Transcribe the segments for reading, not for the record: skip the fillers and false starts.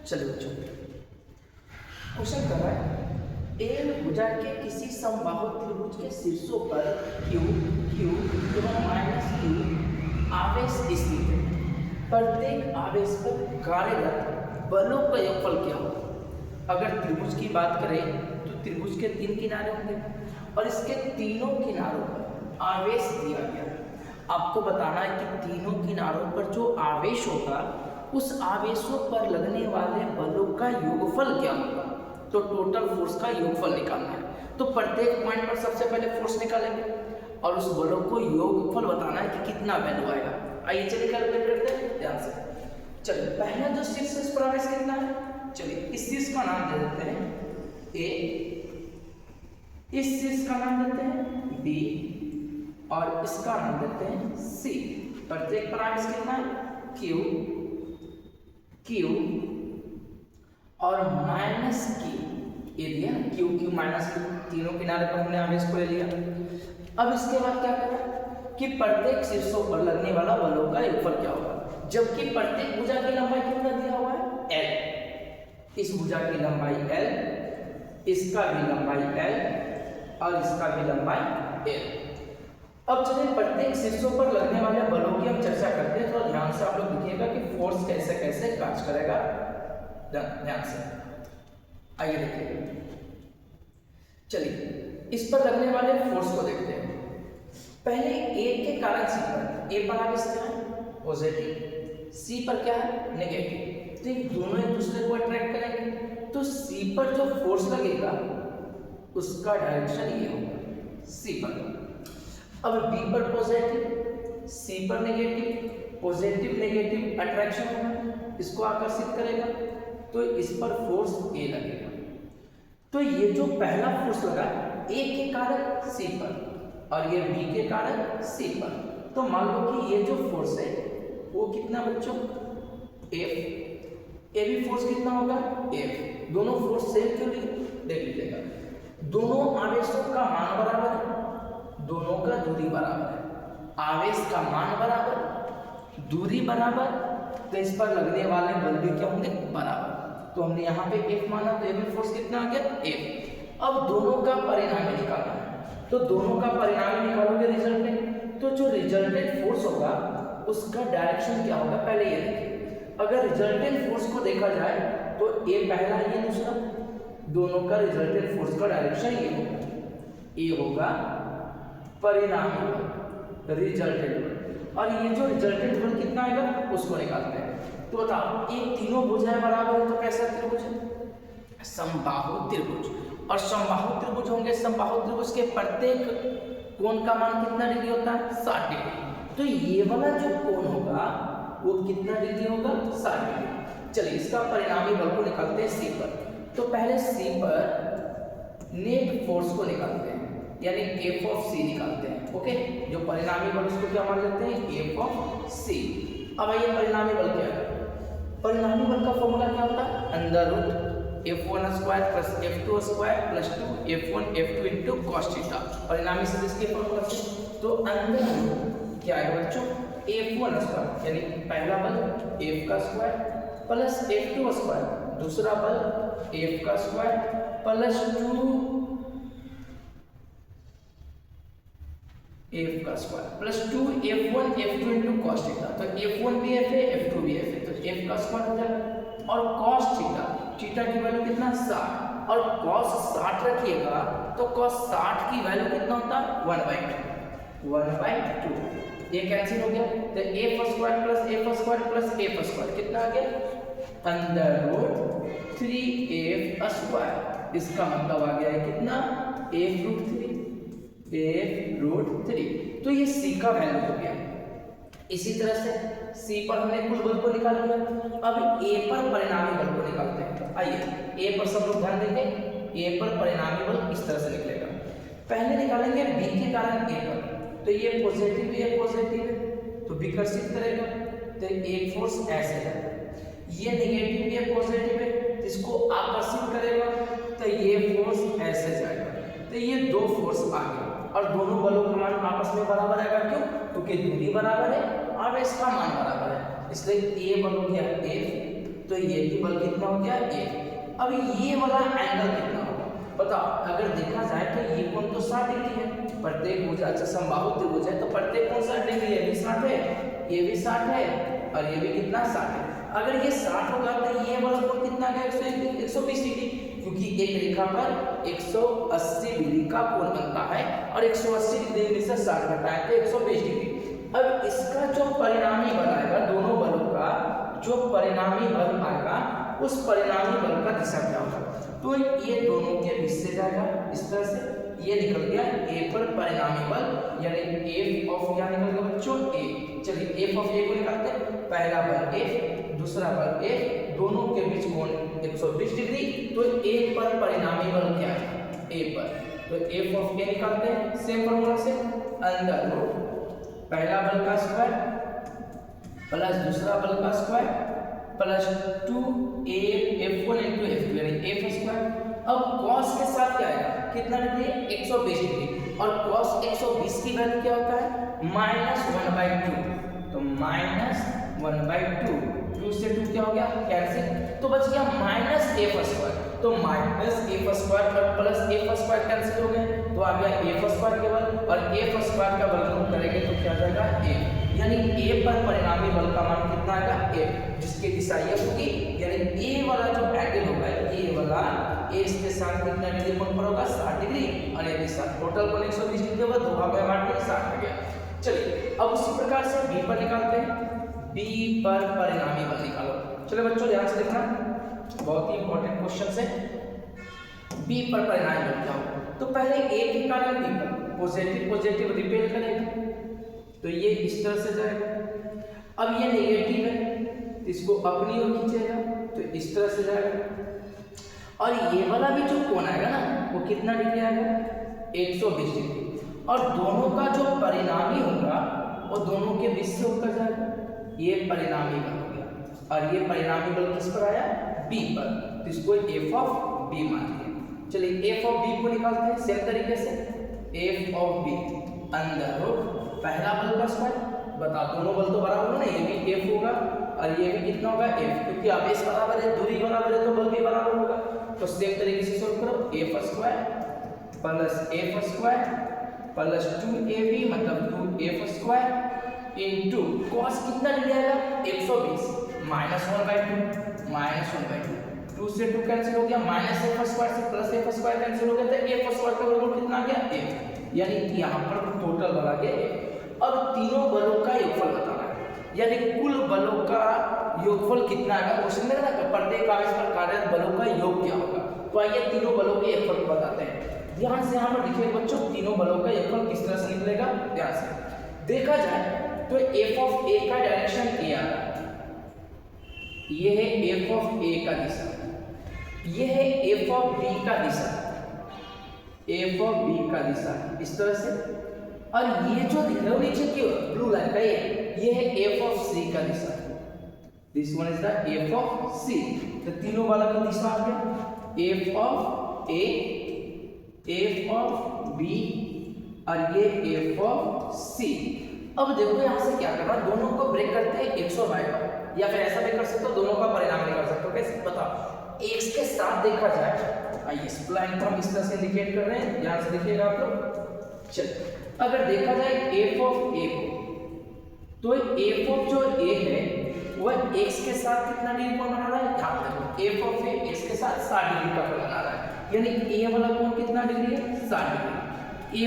चलिए बच्चों, क्वेश्चन कर रहा है एल भुजा के किसी समबाहु त्रिभुज के शीर्षों पर क्यू क्यू एवं माइनस क्यू आवेश स्थित है। प्रत्येक आवेश पर कार्यरत बलों का योगफल क्या होगा। अगर त्रिभुज की बात करें तो त्रिभुज के 3 किनारे होंगे और इसके तीनों किनारों पर आवेश दिया गया। आपको बताना है कि तीनों किनारों पर जो आवेश होगा उस आवेशों पर लगने वाले बलों का योगफल क्या होगा। तो टोटल फोर्स का योगफल निकालना है। तो प्रत्येक पॉइंट पर सबसे पहले फोर्स निकालेंगे और उस बलों को योगफल बताना है कि कितना वैल्यू आएगा। आइए चलिए कैलकुलेट करते हैं ध्यान से। चलिए पहला जो शीर्ष इस पर आवेश कितना है, चलिए इस शीर्ष का नाम दे देते हैं ए, इस शीर्ष का नाम देते हैं बी और इसका नाम देते हैं सी। प्रत्येक पर आवेश कितना है क्यू क्यू और माइनस क्यू, ये दिया क्यू क्यू माइनस क्यू, तीनों किनारे पर हमने आवेश को ले लिया। अब इसके बाद क्या करें कि प्रत्येक शीर्षों पर लगने वाला बलों का योगफल क्या होगा। जबकि प्रत्येक भुजा की लंबाई कितना दिया हुआ है एल, इस भुजा की लंबाई एल, इसका भी लंबाई एल और इसका भी लंबाई एल। अब चलिए प्रत्येक शीर्षों पर लगने वाले बलों की हम चर्चा करते हैं। थोड़ा ध्यान से आप लोग देखिएगा कि फोर्स कैसे कैसे कार्य करेगा। ध्यान से आइए देखिए। चलिए इस पर लगने वाले फोर्स को देखते हैं। पहले ए के कारण सी पर, ए पर आवेश क्या है पॉजिटिव, सी पर क्या है नेगेटिव। तो ये दोनों एक दूसरे को अट्रैक्ट करेंगे। तो सी पर जो फोर्स लगेगा उसका डायरेक्शन ये होगा सी पर। अब बी पर पॉजिटिव, सी पर नेगेटिव, पॉजिटिव नेगेटिव अट्रैक्शन होगा, इसको आकर्षित करेगा। तो इस पर फोर्स ए लगेगा। तो ये जो पहला फोर्स लगा ए के कारण सी पर और ये बी के कारण सी पर, तो मान लो कि ये जो फोर्स है वो कितना बच्चों एफ, ए भी फोर्स कितना होगा एफ। दोनों फोर्स सेम क्यों देख लीजिएगा, दोनों आवेशों का मान बराबर है, दोनों का दूरी बराबर है। आवेश का मान बराबर, दूरी बराबर, तो इस पर लगने वाले बल भी क्या होंगे बराबर। तो हमने यहाँ पे F माना तो ये भी फोर्स कितना आ गया F। अब दोनों का परिणामी निकालना है। तो दोनों का परिणामी निकालोगे रिजल्टेंट, तो जो रिजल्टेंट फोर्स होगा उसका डायरेक्शन क्या होगा पहले ये देखिए। अगर रिजल्टेंट फोर्स को देखा जाए तो ए पहला ये दूसरा, दोनों का रिजल्टेंट फोर्स का डायरेक्शन ये होगा, ये होगा परिणामी रिजल्टेंट, और ये जो रिजल्टेंट बल कितना आएगा उसको निकालते हैं। तो बताओ ये तीनों भुजाएं बराबर है तो कैसा त्रिभुज है समबाहु त्रिभुज। और समबाहु त्रिभुज होंगे, समबाहु त्रिभुज के प्रत्येक कोण का मान कितना डिग्री होता है 60 डिग्री। तो ये वाला जो कोण होगा वो कितना डिग्री होगा 60 डिग्री। चलिए इसका परिणामी बल को निकालते हैं सी पर। तो पहले सी पर नेट फोर्स को निकालते हैं, यानी एफ ऑफ सी निकालते हैं। ओके, जो परिणामी बल उसको क्या मान लेते हैं एफ ऑफ सी। अब आइए परिणामी बल क्या है। परिणामी बल का फॉर्मूला क्या होता है under root F1 square plus F2 square plus 2 F1 F2 into cos theta. परिणामी सदिश के फॉर्मूला से तो अंडर रूट क्या आएगा बच्चों F1 स्क्वायर, यानी पहला बल F का स्क्वायर प्लस F2 स्क्वायर, दूसरा बल F का स्क्वायर प्लस 2 F का square plus 2 F1 F2 into cos theta. तो F1 भी F है F2 भी F है, तो F का स्क्वायर हो जाएगा। और कॉस थीटा, थीटा की वैल्यू कितना 60, और कॉस 60 रखिएगा तो कॉस 60 की वैल्यू कितना होता है 1/2। ये कैंसिल हो गया तो F square plus F square plus F square कितना आ गया अंडर रूट 3F स्क्वायर। इसका मतलब आ गया है कितना F रूट 3, F रूट 3। तो ये C का वैल्यू हो गया। इसी तरह से C पर हमने कुल बल को निकाल लिया। अब A पर परिणामी बल को निकालते हैं। आइए A पर सब लोग ध्यान देंगे, A पर परिणामी बल इस तरह से निकलेगा। पहले निकालेंगे B के कारण A पर, तो ये पॉजिटिव है तो विकर्षित करेगा, तो एक फोर्स ऐसे है। ये नेगेटिव है पॉजिटिव है तो इसको आकर्षित करेगा, तो ये फोर्स ऐसे जाएगा। तो ये दो फोर्स आ गए और दोनों बलों का मान आपस में बराबर आएगा। क्यों? क्योंकि दूरी बराबर है, आवेश का मान बराबर है, इसलिए ए बल हो गया F, तो तो ये भी बल कितना हो गया ए। अब ये वाला एंगल कितना होगा बताओ। अगर देखा जाए तो ये कोण तो 60 डिग्री है, प्रत्येक भुजा अच्छा समबाहु त्रिभुज है तो प्रत्येक कोण 60 डिग्री है, ये भी 60 है, ये भी 60 है और ये भी कितना 60 है। अगर ये 60 होगा तो ये वाला कोण कितना आ गया 120 डिग्री, क्योंकि एक रेखा पर 180 डिग्री का कोण बनता है और 180 डिग्री में से 60 घटाएं तो 120 डिग्री। अब इसका जो परिणामी बल आएगा, दोनों बलों का जो परिणामी बल आएगा उस परिणामी बल का दिशा क्या होगा, तो ये दोनों के बीच से जाएगा इस तरह से, ये निकल गया ए पर परिणामी बल यानी एफ ऑफ क्या निकल गया बच्चों ए। चलिए एफ ऑफ ए को निकालते हैं, पहला बल एफ दूसरा बल एफ, दोनों के बीच कोण 120 डिग्री, तो ए पर परिणामी बल क्या है ए पर, तो एफ ऑफ ए निकालते हैं सेम फॉर्मूला से, अंडर रूट पहला बल का स्क्वायर प्लस दूसरा बल का square plus 2a f1 into f2 यानी f स्क्वायर। अब cos के साथ क्या आएगा, कितना डिग्री 120 डिग्री, और cos 120 की वैल्यू क्या होता है -1/2, तो -1/2, 2 से 2 क्या हो गया कैंसिल, तो बच गया -f स्क्वायर, तो -f स्क्वायर और प्लस f स्क्वायर कैंसिल हो गए तो आ गया f स्क्वायर केवल, और f स्क्वायर का वर्गमूल करेंगे तो क्या आ जाएगा a, यानी a पर परिणामी बल का मान कितना आएगा a, जिसकी दिशा ये होगी, यानी a वाला जो एंगल होगा ये वाला a इसके साथ कितना डिग्री कोण पर होगा 60 डिग्री, और ये दिशा टोटल कोण 120 डिग्री होगा, दो भाग में बांट के 60 हो गया। चलिए अब उसी प्रकार से b पर निकालते हैं, b पर परिणामी बल निकालो। चलो बच्चों ध्यान से देखना, बहुत ही इंपॉर्टेंट क्वेश्चन है। b पर परिणामी बल क्या होगा, तो पहले a के कारण b पर पॉजिटिव पॉजिटिव रिपेल करेगा तो ये इस तरह से जाएगा, अब ये नेगेटिव है इसको अपनी ओर खींचेगा तो इस तरह से जाएगा, और ये वाला भी जो कोण आएगा ना वो कितना डिग्री आएगा 120 डिग्री, और दोनों का जो परिणामी होगा वो दोनों के बीच से होकर जाएगा, ये परिणामी बल हो गया, और ये परिणामी बल किस पर आया b पर, तो इसको f ऑफ b मानते हैं। चलिए f ऑफ b को निकालते हैं सेम तरीके से, f ऑफ b अंदर रूट पहला बल का स्क्वायर, बता दोनों बल तो बराबर है ना, ये भी f होगा और ये भी कितना होगा f, क्योंकि आवेश बराबर है दूरी बराबर है तो बल भी बराबर होगा, तो सेम तरीके से सोल्व करो, f square plus f square plus 2ab मतलब 2f स्क्वायर इनटू cos कितना डिग्री आएगा 120 -1/2 2 से 2 कैंसिल हो गया, -f स्क्वायर से प्लस f स्क्वायर कैंसिल हो गया, तो f स्क्वायर का वर्गमूल कितना आ गया f, यानी यहाँ पर टोटल बल आ गया f। अब तीनों बलों का योगफल बताना है, यानी कुल बलों का योगफल कितना आएगा, क्वेश्चन में ना प्रत्येक आवेश पर कार्यरत बलों का योग क्या होगा, तो आइए तीनों बलों के योगफल को बताते हैं। ध्यान से यहाँ पर देखिए बच्चों, तीनों बलों का योगफल किस तरह से निकलेगा, ध्यान से देखा जाए तो f ऑफ a का डायरेक्शन a आ रहा है, ये है f ऑफ a का दिशा, ये है f ऑफ b का दिशा, f ऑफ b का दिशा इस तरह से, और ये जो दिख रहा है नीचे की ब्लू लाइन का ये है f ऑफ c का दिशा, this one is the f of c, तो तीनों वाला की दिशा आ गया f of a, f of b और ये f ऑफ c। अब देखो यहाँ से क्या करना, दोनों को ब्रेक करते हैं x और y पर, या फिर ऐसा भी कर सकते हो दोनों का परिणाम निकाल सकते हो, कैसे बताओ, x के साथ देखा जाए, आइए इस लाइन को हम इस तरह से इंडिकेट कर रहे हैं, ध्यान से देखिएगा आप लोग। चलिए अगर देखा जाए f ऑफ a को, तो f ऑफ जो a है वह x के साथ कितना डिग्री कोण बना रहा है, ध्यान देखो f ऑफ a x के साथ 60 डिग्री का कोण बना रहा है, यानी a वाला कोण कितना डिग्री है 60 डिग्री,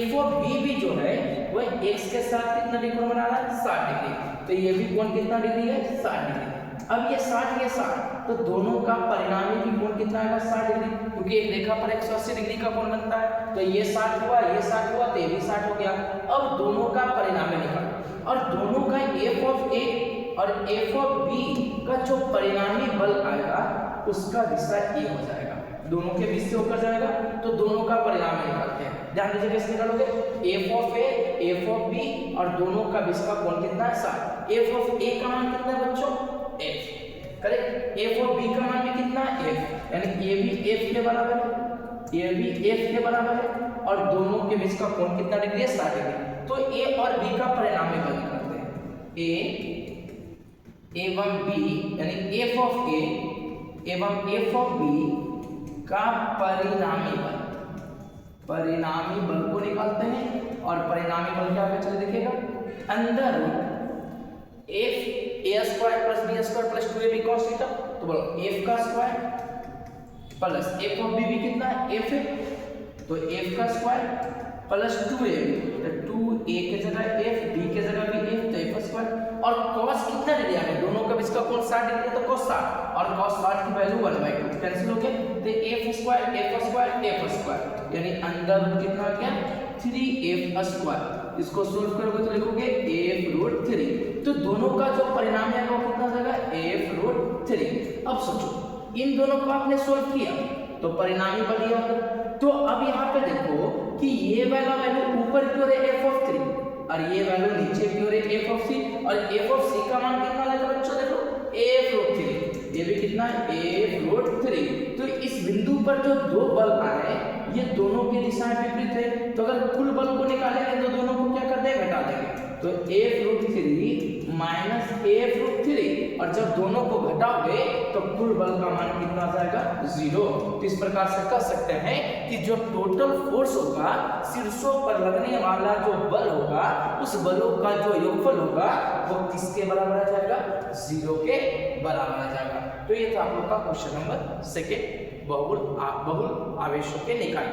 f ऑफ b भी जो है वह x के साथ कितना डिग्री कोण बना रहा है 60 डिग्री, तो ये भी कोण कितना डिग्री है 60 डिग्री। अब ये 60 ये 60, तो दोनों का परिणामी भी कोण कितना आएगा 60 डिग्री, क्योंकि एक रेखा पर 180 डिग्री का कोण बनता है, तो ये 60 हुआ ये 60 हुआ तो ये भी 60 हो गया। अब दोनों का परिणामी निकालो, और दोनों का f ऑफ a और f ऑफ b का जो परिणामी बल आएगा उसका दिशा a हो जाएगा, दोनों के बीच से होकर जाएगा, तो दोनों का परिणामी निकालते हैं। ध्यान दीजिए कैसे निकालोगे, f of a f of b और दोनों का बीच का कोण कितना है 60, f ऑफ a का मान कितना है बच्चों f, correct, f of b का मान भी कितना है f, यानी a भी f के बराबर है, a भी f के बराबर है, और दोनों के बीच का कोण कितना डिग्री है 60 डिग्री, तो a और b का परिणामी बल निकालते हैं, a एवं b यानी f ऑफ a एवं एफ ऑफ बी का परिणामी बल को निकालते हैं। और परिणामी बल क्या होगा चलिए देखिएगा, अंदर F A square plus B square plus 2ab cos theta, तो बोलो एफ का square plus F of B भी कितना है एफ है, तो एफ का स्क्वायर प्लस 2ab, तो 2a के जगह एफ, b के जगह भी एफ, तो एफ स्क्वायर। और cos कितना ले लिया है दोनों का, इसका कोण 60 डिग्री है तो cos 60 और cos 60 की वैल्यू 1/2 कैंसिल हो गया, तो एफ स्क्वायर यानी अंदर कितना आ गया 3f स्क्वायर। इसको सोल्व करोगे तो लिखोगे f√3, तो दोनों का जो परिणाम है वो कितना आ जाएगा f√3। अब सोचो इन दोनों को आपने सोल्व किया तो परिणामी बन गया, तो अब यहाँ पे देखो कि ये वाला वैल्यू ऊपर की ओर है f(3) और ये वैल्यू नीचे की ओर है f(c) और f(c) का मान कितना लेगा बच्चों, देखो f√3, ये भी कितना है f√3। तो इस बिंदु पर जो दो बल आ रहे हैं ये दोनों की दिशाएं विपरीत है, तो अगर कुल बल को निकालेंगे तो दोनों को क्या कर देंगे घटा देंगे, तो f√3 माइनस f√3, और जब दोनों को घटाओगे तो कुल बल का मान कितना आ जाएगा 0। तो इस प्रकार से कह सकते हैं कि जो टोटल फोर्स होगा शीर्षों पर लगने वाला जो बल होगा उस बलों का जो योगफल होगा वो किसके बराबर आ जाएगा 0 के बराबर आ जाएगा। तो ये था आप लोग का क्वेश्चन नंबर 2 बहुल आवेशों के निकाय।